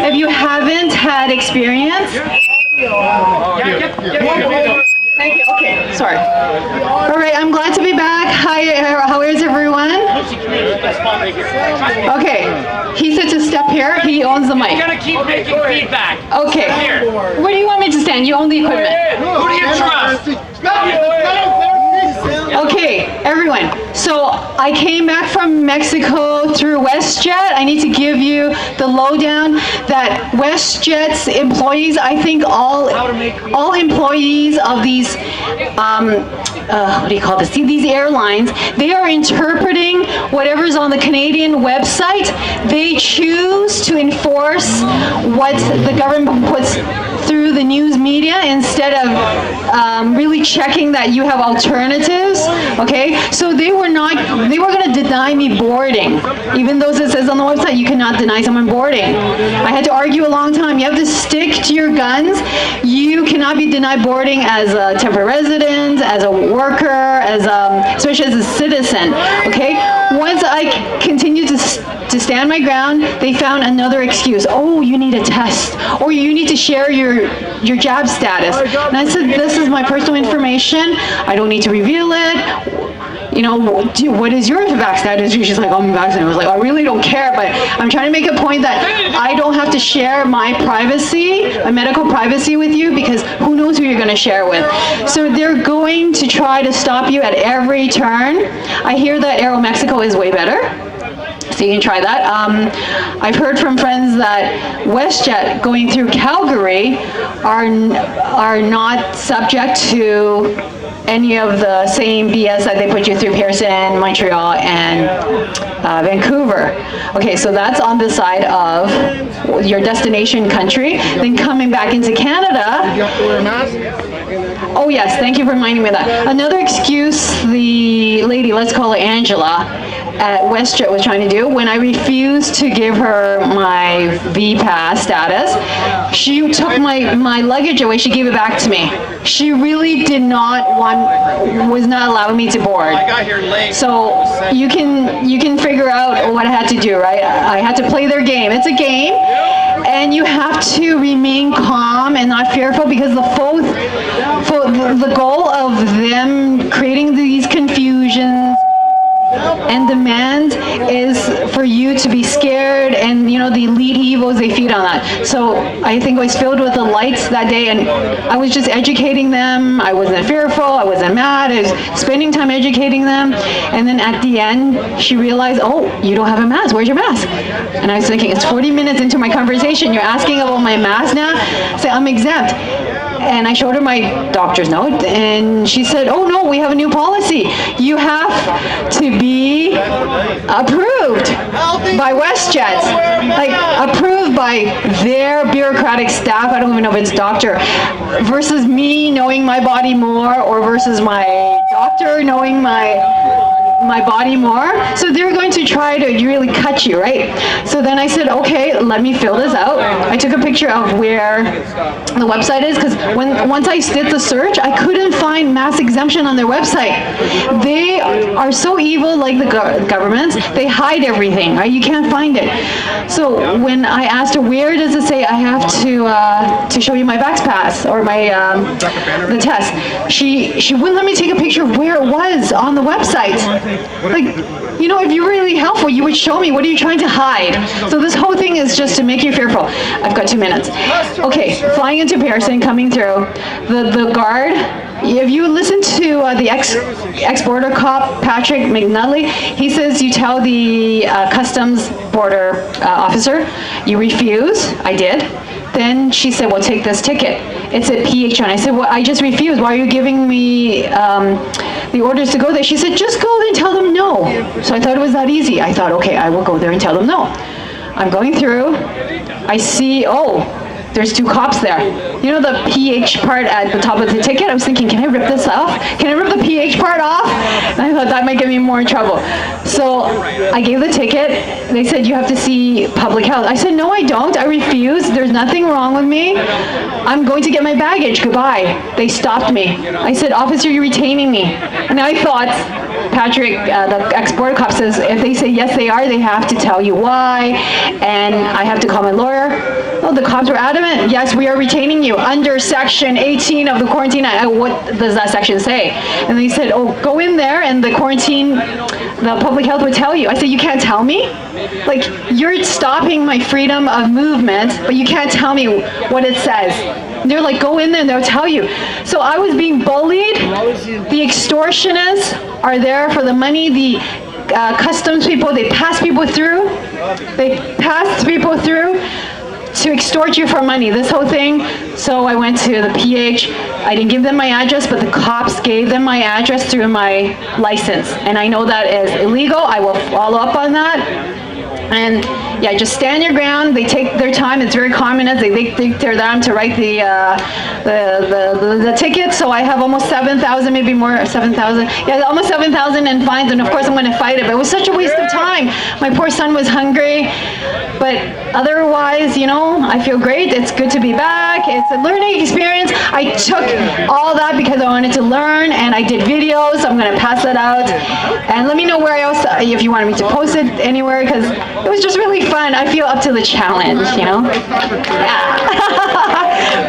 if you haven't had experience. Thank you. Okay, sorry. All right, I'm glad to be back. Hi, how is everyone? Okay, he said to step here. He owns the mic. You're gonna keep making feedback. Okay. Here. Where do you want me to stand? You own the equipment. Who do you trust? Okay, everyone. So I came back from Mexico through WestJet. I need to give you the lowdown that WestJet's employees, I think all employees of these, what do you call this? These airlines, they are interpreting whatever's on the Canadian website. They choose to enforce what the government puts through the news media instead of really checking that you have alternatives. Okay, so they were going to deny me boarding, even though it says on the website you cannot deny someone boarding. I had to argue a long time. You have to stick to your guns. You cannot be denied boarding as a temporary resident, as a worker, as especially as a citizen. Okay, once I continued to stand my ground, they found another excuse. Oh, you need a test, or you need to share your job status. And I said, this is my personal information. I don't need to reveal it. You know, what is your vaccine status? She's like, I'm vaccinated. I was like, I really don't care, but I'm trying to make a point that I don't have to share my privacy, my medical privacy with you, because who knows who you're going to share with. So they're going to try to stop you at every turn. I hear that Aeromexico is way better. So you can try that. I've heard from friends that WestJet going through Calgary are not subject to any of the same BS that they put you through Pearson, Montreal, and Vancouver. Okay, so that's on the side of your destination country. Then coming back into Canada. You have to wear a mask? Oh yes, thank you for reminding me of that. Another excuse the lady, let's call her Angela, at WestJet was trying to do, when I refused to give her my V-Pass status, she took my luggage away, she gave it back to me. She really did not was not allowing me to board. I got here late. So you can figure out what I had to do, right? I had to play their game. It's a game, and you have to remain calm and not fearful, because the goal of them creating these confusions and demand is for you to be scared, and you know, the elite evils, they feed on that. So I think I was filled with the lights that day, and I was just educating them. I wasn't fearful, I wasn't mad, I was spending time educating them. And then at the end, she realized, oh, you don't have a mask, where's your mask? And I was thinking, it's 40 minutes into my conversation, you're asking about my mask now? Say, I'm exempt. And I showed her my doctor's note, and she said, oh no, we have a new policy. You have to be approved by WestJet, like approved by their bureaucratic staff. I don't even know if it's doctor, versus me knowing my body more, or versus my doctor knowing my body more. So they're going to try to really cut you, right? So then I said, okay, let me fill this out. I took a picture of where the website is, because once I did the search, I couldn't find mass exemption on their website. They are so evil, like the governments. They hide everything, right? You can't find it. So when I asked her, where does it say I have to show you my Vax Pass or my the test, she wouldn't let me take a picture of where it was on the website. Like, you know, if you're really helpful, you would show me. What are you trying to hide? So this whole thing is just to make you fearful. I've got 2 minutes. Okay, flying into Pearson, coming through, the guard, if you listen to the ex-border cop, Patrick McNully, he says you tell the customs border officer, you refuse. I did. Then she said, well, take this ticket. It's at PH. And I said, well, I just refused. Why are you giving me the orders to go there? She said, just go there and tell them no. So I thought it was that easy. I thought, okay, I will go there and tell them no. I'm going through. I see, oh, there's 2 cops there. You know the PH part at the top of the ticket? I was thinking, can I rip this off? Can I rip the PH part off? And I thought that might get me more in trouble. So I gave the ticket. They said, you have to see public health. I said, no, I don't. I refuse. There's nothing wrong with me. I'm going to get my baggage. Goodbye. They stopped me. I said, officer, you're retaining me. And I thought, Patrick, the ex-border cop, says if they say yes they are, they have to tell you why, and I have to call my lawyer. No, the cops were adamant. Yes, we are retaining you under Section 18 of the Quarantine Act. What does that section say? And they said, oh, go in there and the quarantine, the public health would tell you. I said, you can't tell me? Like, you're stopping my freedom of movement, but you can't tell me what it says. And they're like, go in there and they'll tell you. So I was being bullied. The extortionists are there for the money. The customs people, they pass people through. They pass people through to extort you for money, this whole thing. So I went to the PH. I didn't give them my address, but the cops gave them my address through my license. And I know that is illegal. I will follow up on that. And yeah, just stand your ground. They take their time. It's very common as they take their time to write the ticket. So I have almost 7,000, maybe more, 7,000. Yeah, almost 7,000 in fines. And of course I'm going to fight it. But it was such a waste of time. My poor son was hungry. But otherwise, you know, I feel great. It's good to be back. It's a learning experience. I took all that because I wanted to learn, and I did videos. I'm going to pass that out. And let me know where else, if you wanted me to post it anywhere, because it was just really fun. I feel up to the challenge, you know? Yeah.